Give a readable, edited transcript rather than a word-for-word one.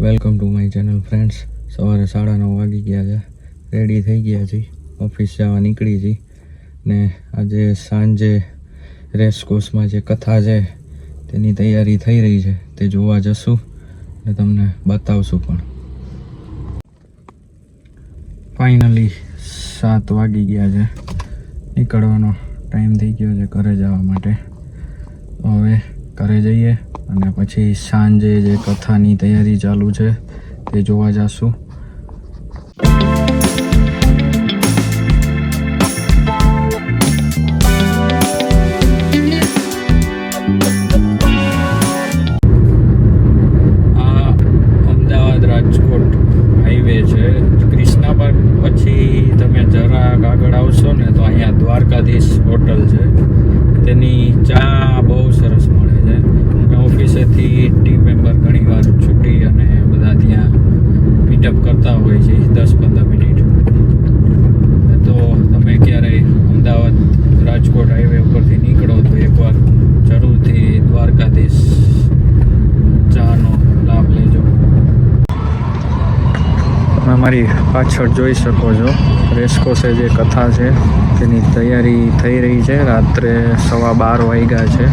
Welcome to my channel friends. સવારે 9:30 વાગી ગયા છે. રેડી થઈ ગયા છીએ, ઓફિસ જવા નીકળી છીએ ને આજે સાંજે રેસકોર્સમાં જે કથા છે તેની તૈયારી થઈ રહી છે, તે જોવા જશું ને તમને બતાવશું. પણ ફાઇનલી 7 વાગી ગયા છે, નીકળવાનો ટાઈમ થઈ ગયો છે ઘરે જવા માટે. હવે ઘરે જઈએ અને પછી સાંજે જે કથાની તૈયારી ચાલુ છે તે જોવા જશું. આ અમદાવાદ રાજકોટ હાઈવે છે. ક્રિષ્ના પાર્ક પછી તમે જરાક આગળ આવશો ને તો અહીંયા દ્વારકાધીશ હોટલ છે. તેની ચા બહુ સરસ મળે છે. ઓફિસેથી ટીમ મેમ્બર ઘણી વાર છૂટી અને બધા ત્યાં મીટઅપ કરતા હોય છે 10-15 મિનિટ. તો તમે ક્યારેય અમદાવાદ રાજકોટ હાઈવે ઉપરથી નીકળો તો એકવાર જરૂરથી દ્વારકાધીશ ચાનો લાભ લેજો. તમે મારી પાછળ જોઈ શકો છો, રેસકોર્સે જે કથા છે તેની તૈયારી થઈ રહી છે. રાત્રે 12:15 વાગ્યા છે.